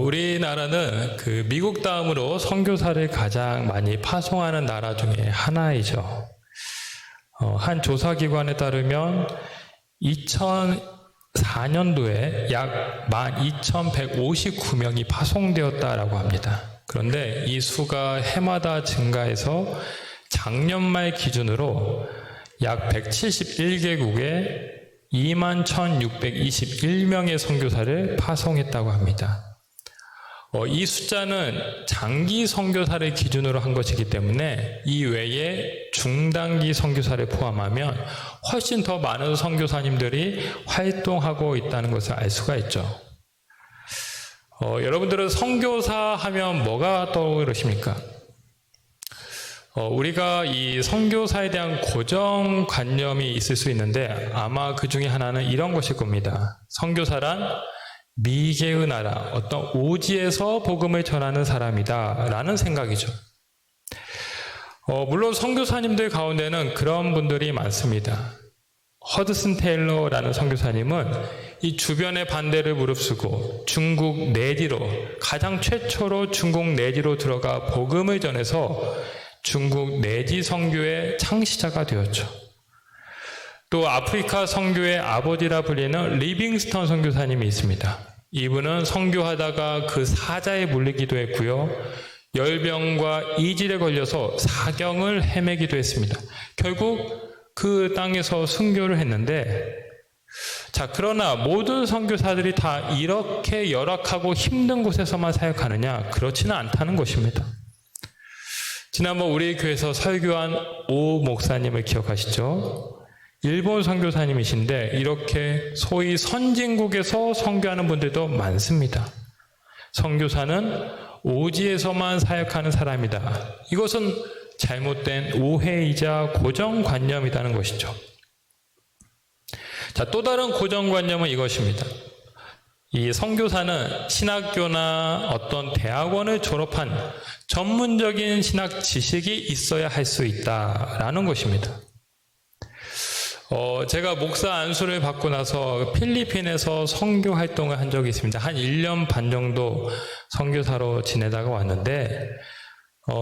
우리나라는 그 미국 다음으로 선교사를 가장 많이 파송하는 나라 중에 하나이죠. 한 조사기관에 따르면 2004년도에 약 12,159명이 파송되었다라고 합니다. 그런데 이 수가 해마다 증가해서 작년 말 기준으로 약 171개국에 21,621명의 선교사를 파송했다고 합니다. 이 숫자는 장기 선교사를 기준으로 한 것이기 때문에 이 외에 중단기 선교사를 포함하면 훨씬 더 많은 선교사님들이 활동하고 있다는 것을 알 수가 있죠. 여러분들은 선교사 하면 뭐가 떠오르십니까? 우리가 이 선교사에 대한 고정관념이 있을 수 있는데 아마 그 중에 하나는 이런 것일 겁니다. 선교사란 미개의 나라, 어떤 오지에서 복음을 전하는 사람이다 라는 생각이죠. 물론 선교사님들 가운데는 그런 분들이 많습니다. 허드슨 테일러라는 선교사님은 이 주변의 반대를 무릅쓰고 중국 내지로, 가장 최초로 중국 내지로 들어가 복음을 전해서 중국 내지 선교의 창시자가 되었죠. 또 아프리카 선교의 아버지라 불리는 리빙스턴 선교사님이 있습니다. 이분은 선교하다가 그 사자에 물리기도 했고요. 열병과 이질에 걸려서 사경을 헤매기도 했습니다. 결국 그 땅에서 순교를 했는데, 그러나 모든 선교사들이 다 이렇게 열악하고 힘든 곳에서만 사역하느냐? 그렇지는 않다는 것입니다. 지난번 우리 교회에서 설교한 오 목사님을 기억하시죠? 일본 선교사님이신데 이렇게 소위 선진국에서 선교하는 분들도 많습니다. 선교사는 오지에서만 사역하는 사람이다. 이것은 잘못된 오해이자 고정관념이라는 것이죠. 또 다른 고정관념은 이것입니다. 이 선교사는 신학교나 어떤 대학원을 졸업한 전문적인 신학 지식이 있어야 할 수 있다라는 것입니다. 제가 목사 안수를 받고 나서 필리핀에서 선교 활동을 한 적이 있습니다. 한 1년 반 정도 선교사로 지내다가 왔는데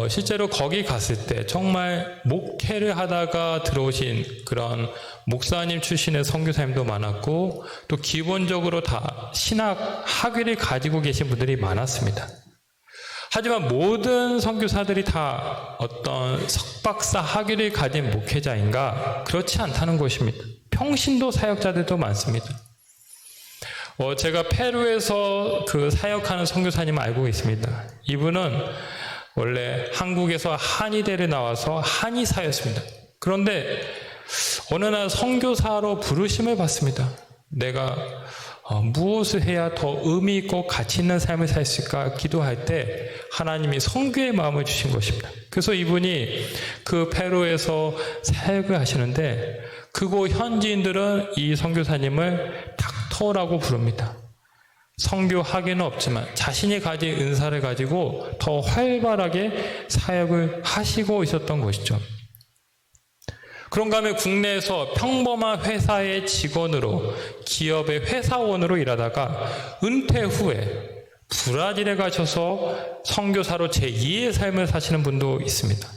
실제로 거기 갔을 때 정말 목회를 하다가 들어오신 그런 목사님 출신의 선교사님도 많았고, 또 기본적으로 다 신학 학위를 가지고 계신 분들이 많았습니다. 하지만 모든 선교사들이 다 어떤 석박사 학위를 가진 목회자인가? 그렇지 않다는 것입니다. 평신도 사역자들도 많습니다. 제가 페루에서 그 사역하는 선교사님을 알고 있습니다. 이분은 원래 한국에서 한의대를 나와서 한의사였습니다. 그런데 어느 날 선교사로 부르심을 받습니다. 내가 무엇을 해야 더 의미 있고 가치 있는 삶을 살 수 있을까 기도할 때 하나님이 선교의 마음을 주신 것입니다. 그래서 이분이 그 페루에서 사역을 하시는데 그곳 현지인들은 이 선교사님을 닥터라고 부릅니다. 선교 학위는 없지만 자신이 가진 은사를 가지고 더 활발하게 사역을 하시고 있었던 것이죠. 그런가 하면 국내에서 평범한 회사의 직원으로, 기업의 회사원으로 일하다가 은퇴 후에 브라질에 가셔서 선교사로 제2의 삶을 사시는 분도 있습니다.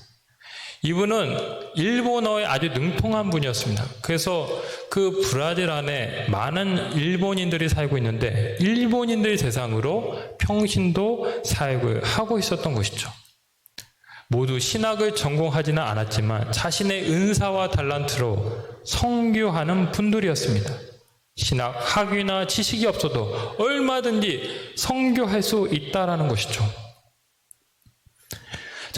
이분은 일본어에 아주 능통한 분이었습니다. 그래서 그 브라질 안에 많은 일본인들이 살고 있는데 일본인들 대상으로 평신도 사역을 하고 있었던 것이죠. 모두 신학을 전공하지는 않았지만 자신의 은사와 달란트로 선교하는 분들이었습니다. 신학 학위나 지식이 없어도 얼마든지 선교할 수 있다라는 것이죠.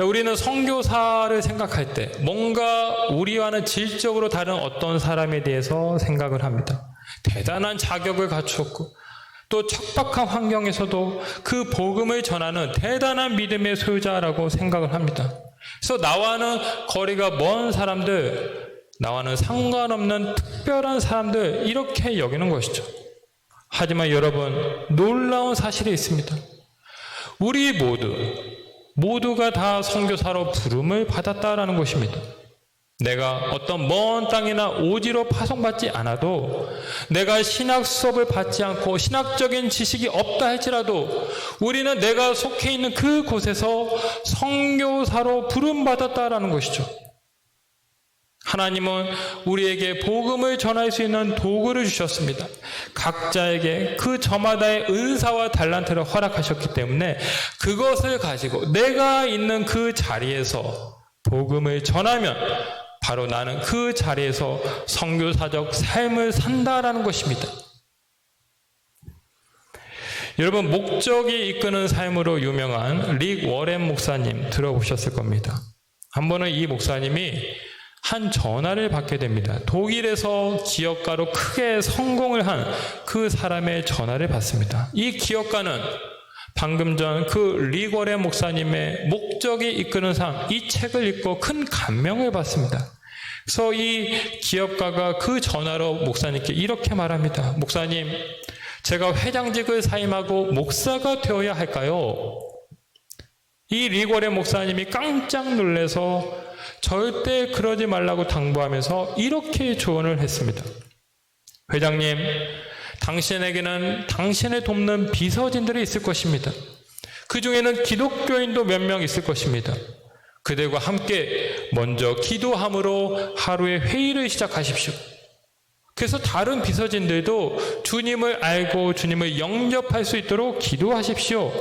우리는 선교사를 생각할 때 뭔가 우리와는 질적으로 다른 어떤 사람에 대해서 생각을 합니다. 대단한 자격을 갖추었고 또 척박한 환경에서도 그 복음을 전하는 대단한 믿음의 소유자라고 생각을 합니다. 그래서 나와는 거리가 먼 사람들, 나와는 상관없는 특별한 사람들, 이렇게 여기는 것이죠. 하지만 여러분, 놀라운 사실이 있습니다. 우리 모두가 다 선교사로 부름을 받았다라는 것입니다. 내가 어떤 먼 땅이나 오지로 파송받지 않아도, 내가 신학 수업을 받지 않고 신학적인 지식이 없다 할지라도 우리는 내가 속해 있는 그 곳에서 선교사로 부름받았다라는 것이죠. 하나님은 우리에게 복음을 전할 수 있는 도구를 주셨습니다. 각자에게 그 저마다의 은사와 달란트를 허락하셨기 때문에 그것을 가지고 내가 있는 그 자리에서 복음을 전하면 바로 나는 그 자리에서 선교사적 삶을 산다라는 것입니다. 여러분, 목적이 이끄는 삶으로 유명한 릭 워렌 목사님 들어보셨을 겁니다. 한 번은 이 목사님이 한 전화를 받게 됩니다. 독일에서 기업가로 크게 성공을 한 그 사람의 전화를 받습니다. 이 기업가는 방금 전 그 릭 워렌 목사님의 목적이 이끄는 삶, 이 책을 읽고 큰 감명을 받습니다. 그래서 이 기업가가 그 전화로 목사님께 이렇게 말합니다. 목사님, 제가 회장직을 사임하고 목사가 되어야 할까요? 이 릭 워렌 목사님이 깜짝 놀라서 절대 그러지 말라고 당부하면서 이렇게 조언을 했습니다. 회장님, 당신에게는 당신을 돕는 비서진들이 있을 것입니다. 그 중에는 기독교인도 몇 명 있을 것입니다. 그들과 함께 먼저 기도함으로 하루의 회의를 시작하십시오. 그래서 다른 비서진들도 주님을 알고 주님을 영접할 수 있도록 기도하십시오.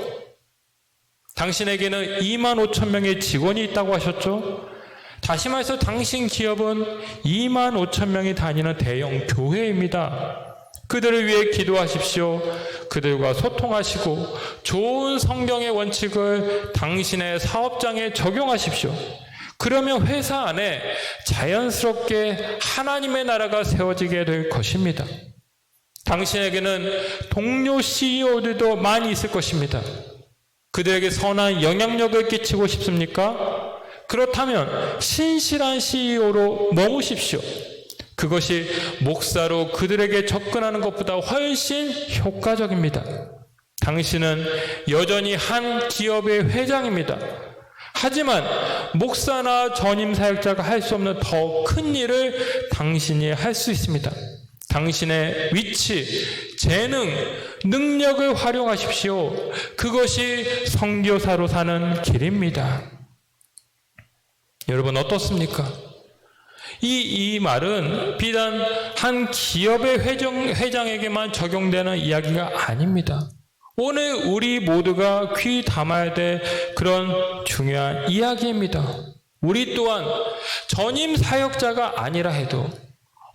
당신에게는 25,000명의 직원이 있다고 하셨죠? 다시 말해서 당신 기업은 25,000명이 다니는 대형 교회입니다. 그들을 위해 기도하십시오. 그들과 소통하시고 좋은 성경의 원칙을 당신의 사업장에 적용하십시오. 그러면 회사 안에 자연스럽게 하나님의 나라가 세워지게 될 것입니다. 당신에게는 동료 CEO들도 많이 있을 것입니다. 그들에게 선한 영향력을 끼치고 싶습니까? 그렇다면 신실한 CEO로 머무십시오. 그것이 목사로 그들에게 접근하는 것보다 훨씬 효과적입니다. 당신은 여전히 한 기업의 회장입니다. 하지만 목사나 전임 사역자가 할 수 없는 더 큰 일을 당신이 할 수 있습니다. 당신의 위치, 재능, 능력을 활용하십시오. 그것이 선교사로 사는 길입니다. 여러분, 어떻습니까? 이 말은 비단 한 기업의 회장에게만 적용되는 이야기가 아닙니다. 오늘 우리 모두가 귀 담아야 될 그런 중요한 이야기입니다. 우리 또한 전임 사역자가 아니라 해도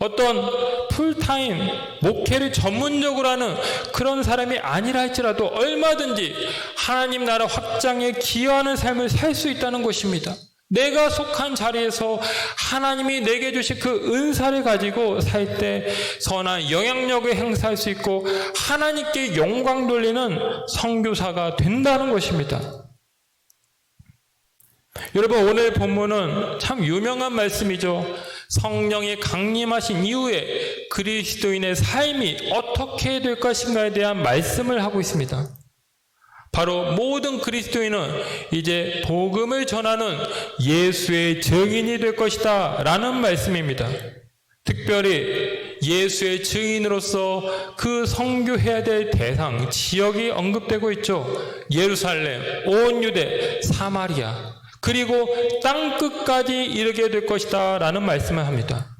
어떤 풀타임 목회를 전문적으로 하는 그런 사람이 아니라 할지라도 얼마든지 하나님 나라 확장에 기여하는 삶을 살 수 있다는 것입니다. 내가 속한 자리에서 하나님이 내게 주신 그 은사를 가지고 살 때 선한 영향력을 행사할 수 있고 하나님께 영광 돌리는 선교사가 된다는 것입니다. 여러분, 오늘 본문은 참 유명한 말씀이죠. 성령이 강림하신 이후에 그리스도인의 삶이 어떻게 될 것인가에 대한 말씀을 하고 있습니다. 바로 모든 그리스도인은 이제 복음을 전하는 예수의 증인이 될 것이다 라는 말씀입니다. 특별히 예수의 증인으로서 그 선교해야 될 대상, 지역이 언급되고 있죠. 예루살렘, 온 유대, 사마리아, 그리고 땅끝까지 이르게 될 것이다 라는 말씀을 합니다.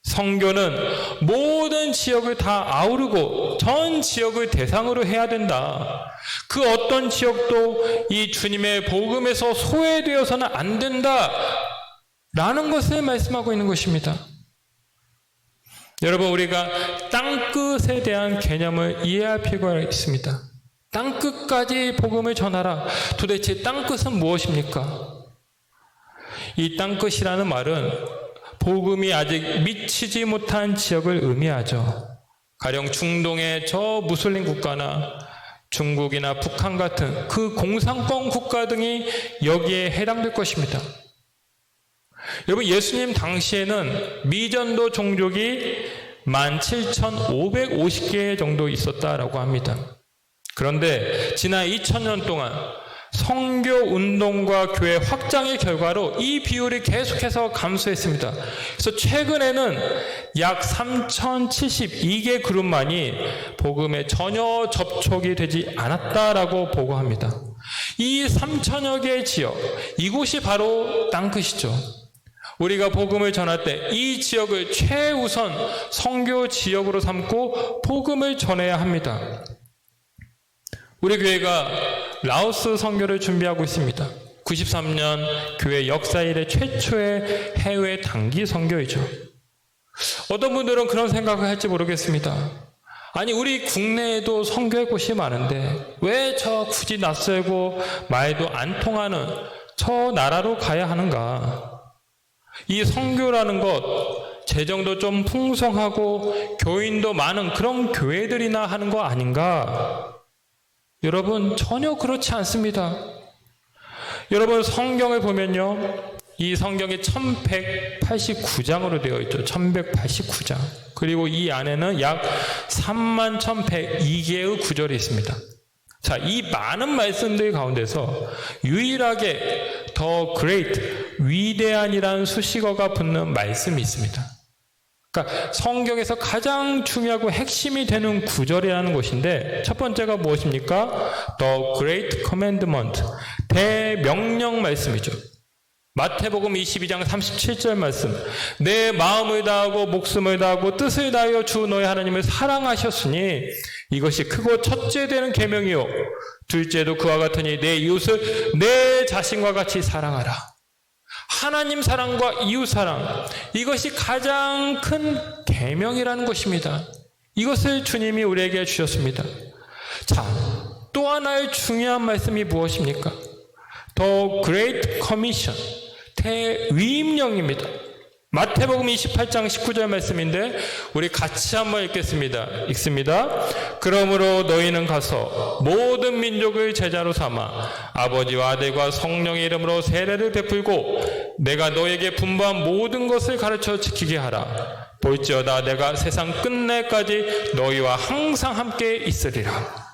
선교는 모든 지역을 다 아우르고 전 지역을 대상으로 해야 된다. 그 어떤 지역도 이 주님의 복음에서 소외되어서는 안 된다 라는 것을 말씀하고 있는 것입니다. 여러분, 우리가 땅끝에 대한 개념을 이해할 필요가 있습니다. 땅끝까지 복음을 전하라. 도대체 땅끝은 무엇입니까? 이 땅끝이라는 말은 복음이 아직 미치지 못한 지역을 의미하죠. 가령 중동의 저 무슬림 국가나 중국이나 북한 같은 그 공산권 국가 등이 여기에 해당될 것입니다. 여러분, 예수님 당시에는 미전도 종족이 17,550개 정도 있었다라고 합니다. 그런데 지난 2000년 동안 선교 운동과 교회 확장의 결과로 이 비율이 계속해서 감소했습니다. 그래서 최근에는 약 3,072개 그룹만이 복음에 전혀 접촉이 되지 않았다라고 보고합니다. 이 3,000여 개의 지역, 이곳이 바로 땅끝이죠. 우리가 복음을 전할 때 이 지역을 최우선 선교 지역으로 삼고 복음을 전해야 합니다. 우리 교회가 라오스 선교를 준비하고 있습니다. 93년 교회 역사 이래 최초의 해외 단기 선교이죠. 어떤 분들은 그런 생각을 할지 모르겠습니다. 아니, 우리 국내에도 선교의 곳이 많은데 왜 저 굳이 낯설고 말도 안 통하는 저 나라로 가야 하는가? 이 선교라는 것, 재정도 좀 풍성하고 교인도 많은 그런 교회들이나 하는 거 아닌가? 여러분, 전혀 그렇지 않습니다. 여러분, 성경을 보면요, 이 성경이 1189장으로 되어 있죠. 1189장. 그리고 이 안에는 약 31,102개의 구절이 있습니다. 자, 이 많은 말씀들 가운데서 유일하게 더 great, 위대한이라는 수식어가 붙는 말씀이 있습니다. 그러니까 성경에서 가장 중요하고 핵심이 되는 구절이라는 것인데, 첫 번째가 무엇입니까? The Great Commandment, 대명령 말씀이죠. 마태복음 22장 37절 말씀, 내 마음을 다하고 목숨을 다하고 뜻을 다하여 주 너의 하나님을 사랑하셨으니 이것이 크고 첫째 되는 계명이요 둘째도 그와 같으니 내 이웃을 내 자신과 같이 사랑하라. 하나님 사랑과 이웃 사랑, 이것이 가장 큰 계명이라는 것입니다. 이것을 주님이 우리에게 주셨습니다. 자, 또 하나의 중요한 말씀이 무엇입니까? The Great Commission, 대위임령입니다. 마태복음 28장 19절 말씀인데 우리 같이 한번 읽습니다. 그러므로 너희는 가서 모든 민족을 제자로 삼아 아버지와 아들과 성령의 이름으로 세례를 베풀고 내가 너에게 분부한 모든 것을 가르쳐 지키게 하라. 볼지어다 내가 세상 끝날까지 너희와 항상 함께 있으리라.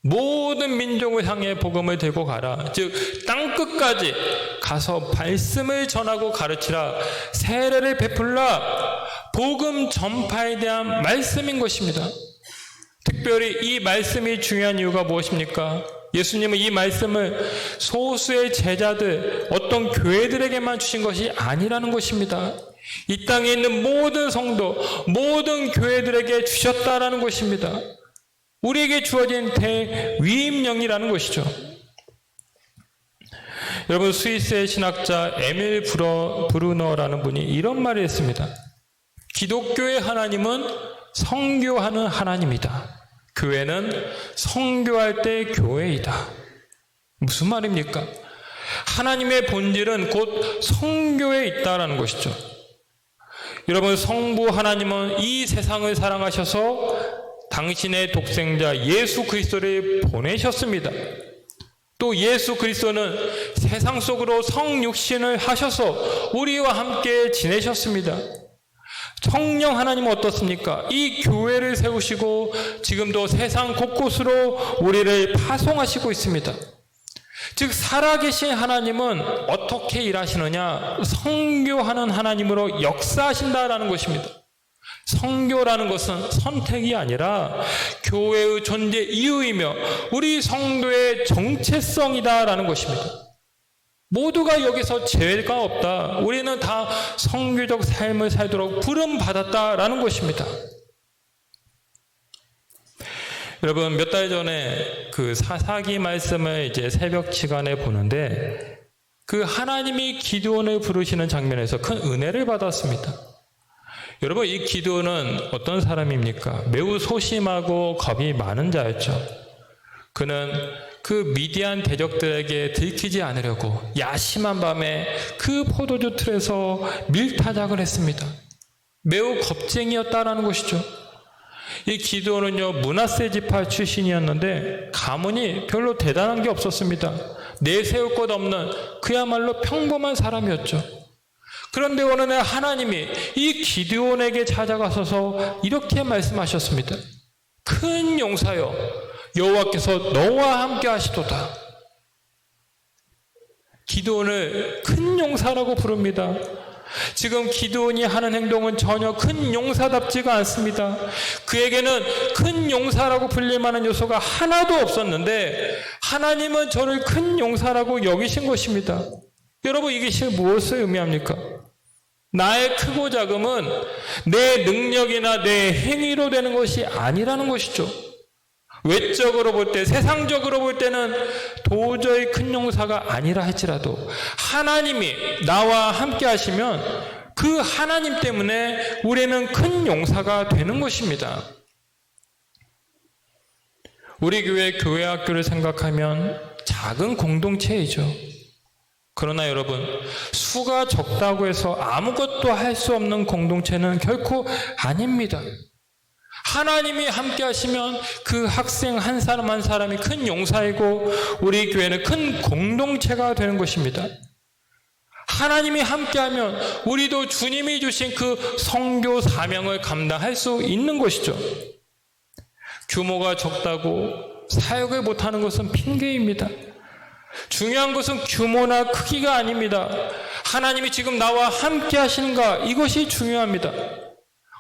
모든 민족을 향해 복음을 들고 가라. 즉 땅끝까지 가서 말씀을 전하고 가르치라. 세례를 베풀라. 복음 전파에 대한 말씀인 것입니다. 특별히 이 말씀이 중요한 이유가 무엇입니까? 예수님은 이 말씀을 소수의 제자들, 어떤 교회들에게만 주신 것이 아니라는 것입니다. 이 땅에 있는 모든 성도, 모든 교회들에게 주셨다라는 것입니다. 우리에게 주어진 대위임령이라는 것이죠. 여러분, 스위스의 신학자 에밀 브루너라는 분이 이런 말을 했습니다. 기독교의 하나님은 선교하는 하나님이다. 교회는 선교할 때 교회이다. 무슨 말입니까? 하나님의 본질은 곧 선교에 있다라는 것이죠. 여러분, 성부 하나님은 이 세상을 사랑하셔서 당신의 독생자 예수 그리스도를 보내셨습니다. 또 예수 그리스도는 세상 속으로 성육신을 하셔서 우리와 함께 지내셨습니다. 성령 하나님은 어떻습니까? 이 교회를 세우시고 지금도 세상 곳곳으로 우리를 파송하시고 있습니다. 즉 살아계신 하나님은 어떻게 일하시느냐? 선교하는 하나님으로 역사하신다라는 것입니다. 선교라는 것은 선택이 아니라 교회의 존재 이유이며 우리 성도의 정체성이다라는 것입니다. 모두가 여기서 죄가 없다. 우리는 다 선교적 삶을 살도록 부름받았다라는 것입니다. 여러분, 몇 달 전에 그 사사기 말씀을 이제 새벽 시간에 보는데 그 하나님이 기드온을 부르시는 장면에서 큰 은혜를 받았습니다. 여러분, 이 기드온은 어떤 사람입니까? 매우 소심하고 겁이 많은 자였죠. 그는 그 미디안 대적들에게 들키지 않으려고 야심한 밤에 그 포도주 틀에서 밀타작을 했습니다. 매우 겁쟁이였다라는 것이죠. 이 기드온은요, 므낫세 지파 출신이었는데 가문이 별로 대단한 게 없었습니다. 내세울 것 없는 그야말로 평범한 사람이었죠. 그런데 어느 날 하나님이 이 기드온에게 찾아가셔서 이렇게 말씀하셨습니다. 큰 용사여, 여호와께서 너와 함께 하시도다. 기드온을 큰 용사라고 부릅니다. 지금 기드온이 하는 행동은 전혀 큰 용사답지가 않습니다. 그에게는 큰 용사라고 불릴 만한 요소가 하나도 없었는데 하나님은 저를 큰 용사라고 여기신 것입니다. 여러분, 이것이 무엇을 의미합니까? 나의 크고 작음은 내 능력이나 내 행위로 되는 것이 아니라는 것이죠. 외적으로 볼 때, 세상적으로 볼 때는 도저히 큰 용사가 아니라 할지라도 하나님이 나와 함께 하시면 그 하나님 때문에 우리는 큰 용사가 되는 것입니다. 우리 교회 학교를 생각하면 작은 공동체이죠. 그러나 여러분, 수가 적다고 해서 아무것도 할 수 없는 공동체는 결코 아닙니다. 하나님이 함께 하시면 그 학생 한 사람 한 사람이 큰 용사이고 우리 교회는 큰 공동체가 되는 것입니다. 하나님이 함께하면 우리도 주님이 주신 그 선교 사명을 감당할 수 있는 것이죠. 규모가 적다고 사역을 못하는 것은 핑계입니다. 중요한 것은 규모나 크기가 아닙니다. 하나님이 지금 나와 함께 하시는가, 이것이 중요합니다.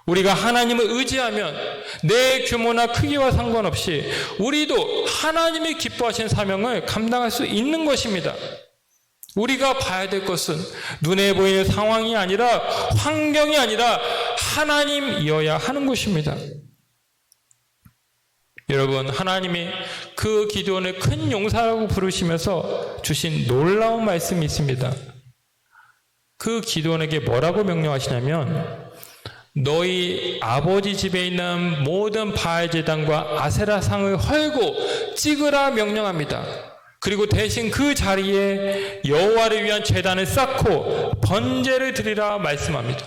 우리가 하나님을 의지하면 내 규모나 크기와 상관없이 우리도 하나님이 기뻐하신 사명을 감당할 수 있는 것입니다. 우리가 봐야 될 것은 눈에 보이는 상황이 아니라, 환경이 아니라 하나님이어야 하는 것입니다. 여러분, 하나님이 그 기드온을 큰 용사라고 부르시면서 주신 놀라운 말씀이 있습니다. 그 기드온에게 뭐라고 명령하시냐면, 너희 아버지 집에 있는 모든 바알 제단과 아세라 상을 헐고 찍으라 명령합니다. 그리고 대신 그 자리에 여호와를 위한 제단을 쌓고 번제를 드리라 말씀합니다.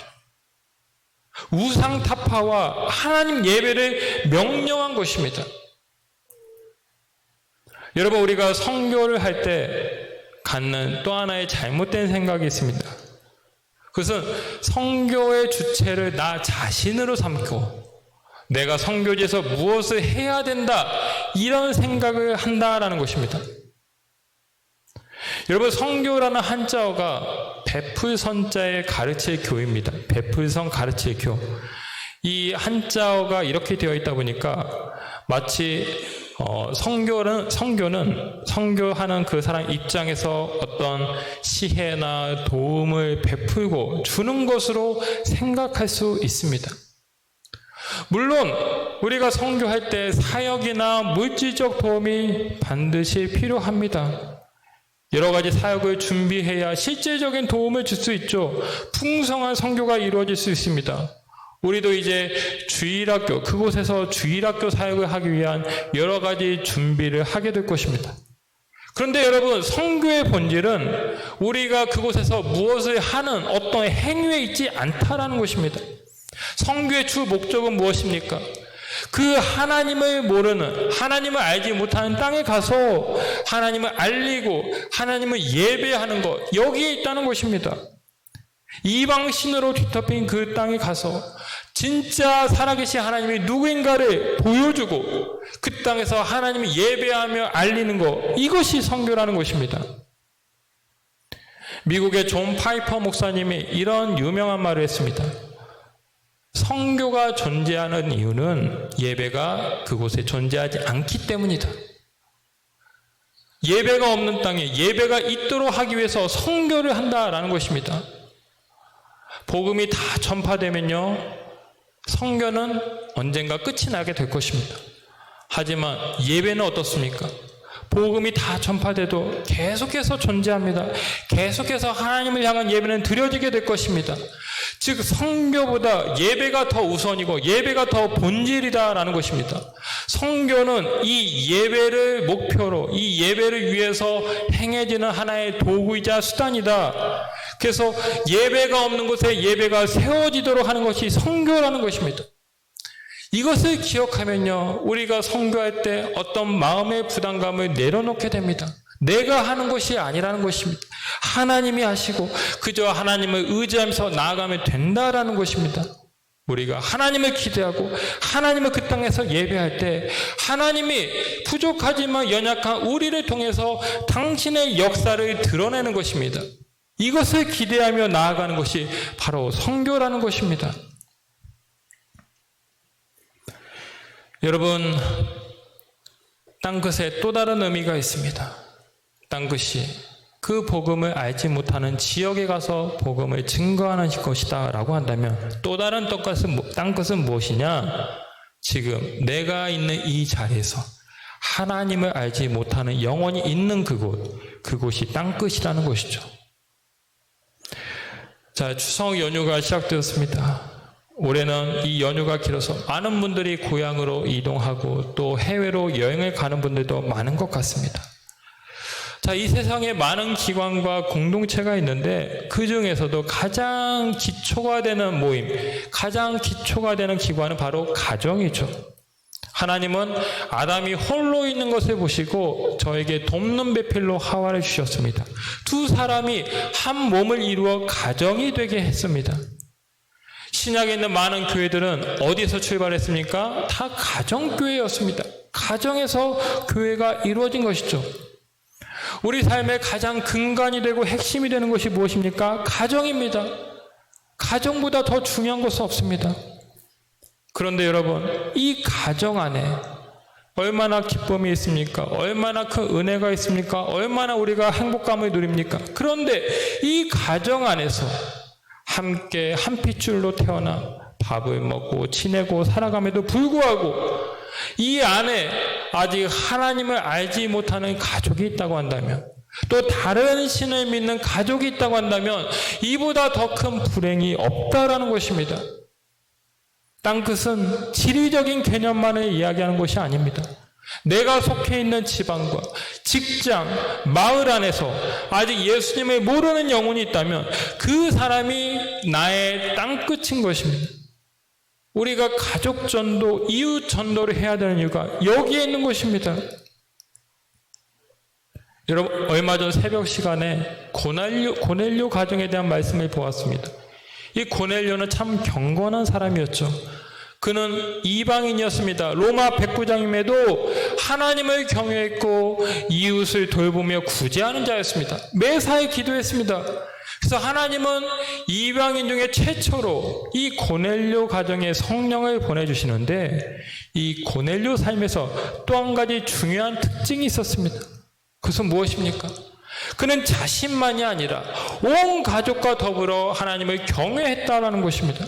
우상 타파와 하나님 예배를 명령한 것입니다. 여러분, 우리가 선교를 할 때 갖는 또 하나의 잘못된 생각이 있습니다. 그것은 선교의 주체를 나 자신으로 삼고 내가 선교지에서 무엇을 해야 된다, 이런 생각을 한다라는 것입니다. 여러분, 선교라는 한자어가 베풀선자의 가르칠 교입니다. 베풀선 가르칠 교. 이 한자어가 이렇게 되어 있다 보니까 마치 선교는 선교하는 그 사람 입장에서 어떤 시혜나 도움을 베풀고 주는 것으로 생각할 수 있습니다. 물론 우리가 선교할 때 사역이나 물질적 도움이 반드시 필요합니다. 여러 가지 사역을 준비해야 실제적인 도움을 줄 수 있죠. 풍성한 선교가 이루어질 수 있습니다. 우리도 이제 주일학교, 그곳에서 주일학교 사역을 하기 위한 여러 가지 준비를 하게 될 것입니다. 그런데 여러분, 선교의 본질은 우리가 그곳에서 무엇을 하는 어떤 행위에 있지 않다라는 것입니다. 선교의 주 목적은 무엇입니까? 그 하나님을 모르는, 하나님을 알지 못하는 땅에 가서 하나님을 알리고 하나님을 예배하는 것, 여기에 있다는 것입니다. 이방신으로 뒤덮인 그 땅에 가서 진짜 살아계신 하나님이 누구인가를 보여주고 그 땅에서 하나님을 예배하며 알리는 것, 이것이 선교라는 것입니다. 미국의 존 파이퍼 목사님이 이런 유명한 말을 했습니다. 선교가 존재하는 이유는 예배가 그곳에 존재하지 않기 때문이다. 예배가 없는 땅에 예배가 있도록 하기 위해서 선교를 한다라는 것입니다. 복음이 다 전파되면요, 선교는 언젠가 끝이 나게 될 것입니다. 하지만 예배는 어떻습니까? 복음이 다 전파돼도 계속해서 존재합니다. 계속해서 하나님을 향한 예배는 드려지게 될 것입니다. 즉, 선교보다 예배가 더 우선이고 예배가 더 본질이다라는 것입니다. 선교는 이 예배를 목표로, 이 예배를 위해서 행해지는 하나의 도구이자 수단이다. 그래서 예배가 없는 곳에 예배가 세워지도록 하는 것이 선교라는 것입니다. 이것을 기억하면요, 우리가 선교할 때 어떤 마음의 부담감을 내려놓게 됩니다. 내가 하는 것이 아니라는 것입니다. 하나님이 하시고 그저 하나님을 의지하면서 나아가면 된다라는 것입니다. 우리가 하나님을 기대하고 하나님을 그 땅에서 예배할 때 하나님이 부족하지만 연약한 우리를 통해서 당신의 역사를 드러내는 것입니다. 이것을 기대하며 나아가는 것이 바로 선교라는 것입니다. 여러분, 땅끝에 또 다른 의미가 있습니다. 땅끝이 그 복음을 알지 못하는 지역에 가서 복음을 증거하는 것이다 라고 한다면 또 다른 땅끝은 무엇이냐? 지금 내가 있는 이 자리에서 하나님을 알지 못하는 영혼이 있는 그곳이 땅끝이라는 것이죠. 자, 추석 연휴가 시작되었습니다. 올해는 이 연휴가 길어서 많은 분들이 고향으로 이동하고 또 해외로 여행을 가는 분들도 많은 것 같습니다. 자, 이 세상에 많은 기관과 공동체가 있는데 그 중에서도 가장 기초가 되는 모임, 가장 기초가 되는 기관은 바로 가정이죠. 하나님은 아담이 홀로 있는 것을 보시고 저에게 돕는 배필로 하와를 주셨습니다. 두 사람이 한 몸을 이루어 가정이 되게 했습니다. 신약에 있는 많은 교회들은 어디서 출발했습니까? 다 가정교회였습니다. 가정에서 교회가 이루어진 것이죠. 우리 삶의 가장 근간이 되고 핵심이 되는 것이 무엇입니까? 가정입니다. 가정보다 더 중요한 것은 없습니다. 그런데 여러분, 이 가정 안에 얼마나 기쁨이 있습니까? 얼마나 큰 은혜가 있습니까? 얼마나 우리가 행복감을 누립니까? 그런데 이 가정 안에서 함께 한 핏줄로 태어나 밥을 먹고 지내고 살아감에도 불구하고 이 안에 아직 하나님을 알지 못하는 가족이 있다고 한다면, 또 다른 신을 믿는 가족이 있다고 한다면 이보다 더 큰 불행이 없다라는 것입니다. 땅끝은 지리적인 개념만을 이야기하는 것이 아닙니다. 내가 속해 있는 지방과 직장, 마을 안에서 아직 예수님을 모르는 영혼이 있다면 그 사람이 나의 땅끝인 것입니다. 우리가 가족 전도, 이웃 전도를 해야 되는 이유가 여기에 있는 것입니다. 여러분, 얼마 전 새벽 시간에 고넬료 가정에 대한 말씀을 보았습니다. 이 고넬료는 참 경건한 사람이었죠. 그는 이방인이었습니다. 로마 백부장임에도 하나님을 경외했고 이웃을 돌보며 구제하는 자였습니다. 매사에 기도했습니다. 그래서 하나님은 이방인 중에 최초로 이 고넬료 가정에 성령을 보내주시는데 이 고넬료 삶에서 또 한 가지 중요한 특징이 있었습니다. 그것은 무엇입니까? 그는 자신만이 아니라 온 가족과 더불어 하나님을 경외했다라는 것입니다.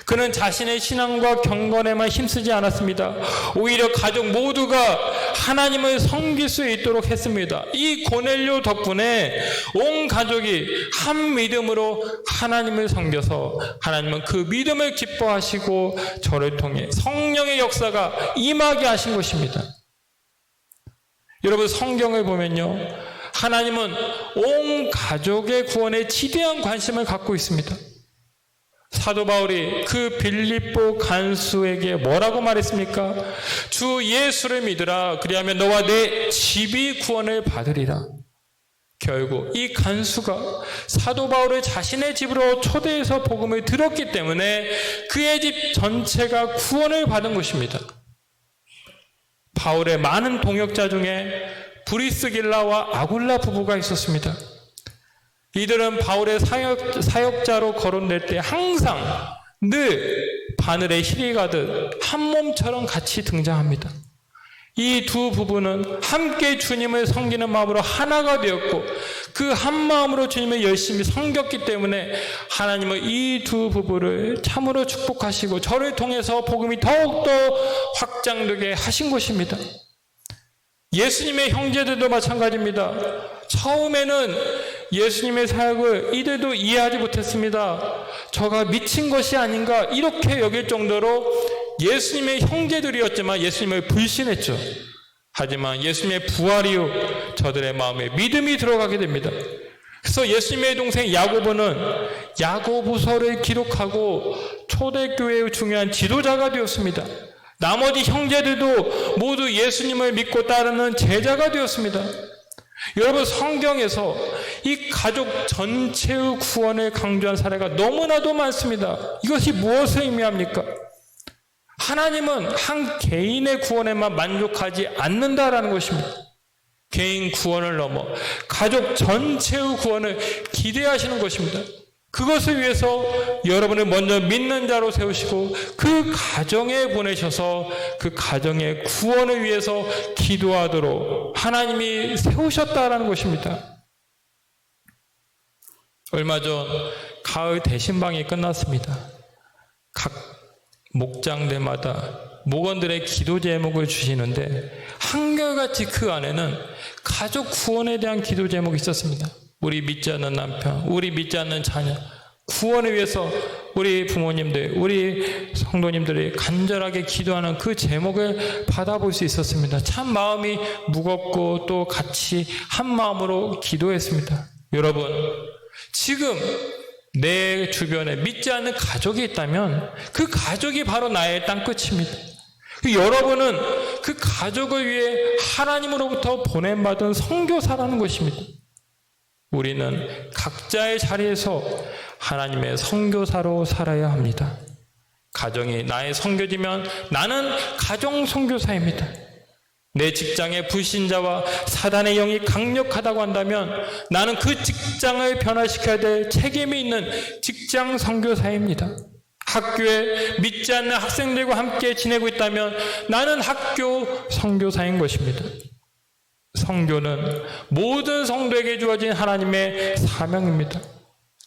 그는 자신의 신앙과 경건에만 힘쓰지 않았습니다. 오히려 가족 모두가 하나님을 섬길 수 있도록 했습니다. 이 고넬료 덕분에 온 가족이 한 믿음으로 하나님을 섬겨서 하나님은 그 믿음을 기뻐하시고 저를 통해 성령의 역사가 임하게 하신 것입니다. 여러분, 성경을 보면요, 하나님은 온 가족의 구원에 지대한 관심을 갖고 있습니다. 사도 바울이 그 빌립보 간수에게 뭐라고 말했습니까? 주 예수를 믿으라. 그리하면 너와 내 집이 구원을 받으리라. 결국 이 간수가 사도 바울을 자신의 집으로 초대해서 복음을 들었기 때문에 그의 집 전체가 구원을 받은 것입니다. 바울의 많은 동역자 중에 브리스길라와 아굴라 부부가 있었습니다. 이들은 바울의 사역자로 거론될 때 항상 늘 바늘에 힐이 가듯 한 몸처럼 같이 등장합니다. 이 두 부부는 함께 주님을 섬기는 마음으로 하나가 되었고 그 한 마음으로 주님을 열심히 섬겼기 때문에 하나님은 이 두 부부를 참으로 축복하시고 저를 통해서 복음이 더욱더 확장되게 하신 것입니다. 예수님의 형제들도 마찬가지입니다. 처음에는 예수님의 사역을 이들도 이해하지 못했습니다. 저가 미친 것이 아닌가 이렇게 여길 정도로 예수님의 형제들이었지만 예수님을 불신했죠. 하지만 예수님의 부활 이후 저들의 마음에 믿음이 들어가게 됩니다. 그래서 예수님의 동생 야고보는 야고보서를 기록하고 초대교회의 중요한 지도자가 되었습니다. 나머지 형제들도 모두 예수님을 믿고 따르는 제자가 되었습니다. 여러분, 성경에서 이 가족 전체의 구원을 강조한 사례가 너무나도 많습니다. 이것이 무엇을 의미합니까? 하나님은 한 개인의 구원에만 만족하지 않는다라는 것입니다. 개인 구원을 넘어 가족 전체의 구원을 기대하시는 것입니다. 그것을 위해서 여러분을 먼저 믿는 자로 세우시고 그 가정에 보내셔서 그 가정의 구원을 위해서 기도하도록 하나님이 세우셨다라는 것입니다. 얼마 전 가을 대신방이 끝났습니다. 각 목장들마다 목원들의 기도 제목을 주시는데 한결같이 그 안에는 가족 구원에 대한 기도 제목이 있었습니다. 우리 믿지 않는 남편, 우리 믿지 않는 자녀, 구원을 위해서 우리 부모님들, 우리 성도님들이 간절하게 기도하는 그 제목을 받아볼 수 있었습니다. 참 마음이 무겁고 또 같이 한 마음으로 기도했습니다. 여러분, 지금 내 주변에 믿지 않는 가족이 있다면 그 가족이 바로 나의 땅끝입니다. 여러분은 그 가족을 위해 하나님으로부터 보냄받은 선교사라는 것입니다. 우리는 각자의 자리에서 하나님의 선교사로 살아야 합니다. 가정이 나의 선교지면 나는 가정 선교사입니다. 내 직장의 불신자와 사단의 영이 강력하다고 한다면 나는 그 직장을 변화시켜야 될 책임이 있는 직장 선교사입니다. 학교에 믿지 않는 학생들과 함께 지내고 있다면 나는 학교 선교사인 것입니다. 선교는 모든 성도에게 주어진 하나님의 사명입니다.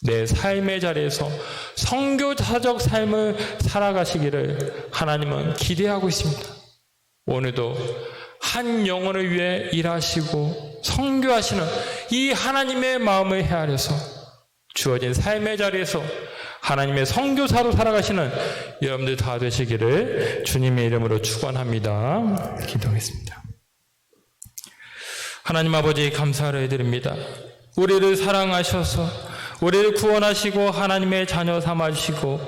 내 삶의 자리에서 선교사적 삶을 살아가시기를 하나님은 기대하고 있습니다. 오늘도 한 영혼을 위해 일하시고 선교하시는 이 하나님의 마음을 헤아려서 주어진 삶의 자리에서 하나님의 선교사로 살아가시는 여러분들 다 되시기를 주님의 이름으로 축원합니다. 기도하겠습니다. 하나님 아버지, 감사를 드립니다. 우리를 사랑하셔서 우리를 구원하시고 하나님의 자녀 삼아주시고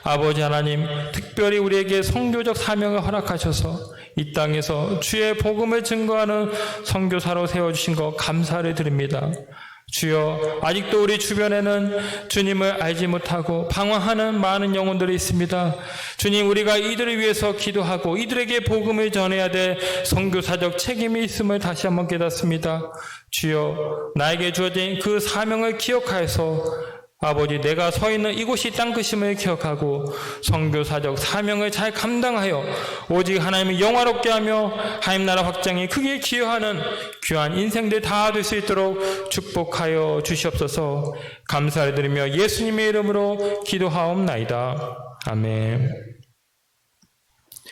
아버지 하나님, 특별히 우리에게 선교적 사명을 허락하셔서 이 땅에서 주의 복음을 증거하는 선교사로 세워주신 것 감사를 드립니다. 주여, 아직도 우리 주변에는 주님을 알지 못하고 방황하는 많은 영혼들이 있습니다. 주님, 우리가 이들을 위해서 기도하고 이들에게 복음을 전해야 될 선교사적 책임이 있음을 다시 한번 깨닫습니다. 주여, 나에게 주어진 그 사명을 기억하여서 아버지, 내가 서 있는 이곳이 땅끝임을 기억하고 선교사적 사명을 잘 감당하여 오직 하나님을 영화롭게 하며 하나님 나라 확장에 크게 기여하는 귀한 인생들 다 될 수 있도록 축복하여 주시옵소서. 감사를 드리며 예수님의 이름으로 기도하옵나이다. 아멘.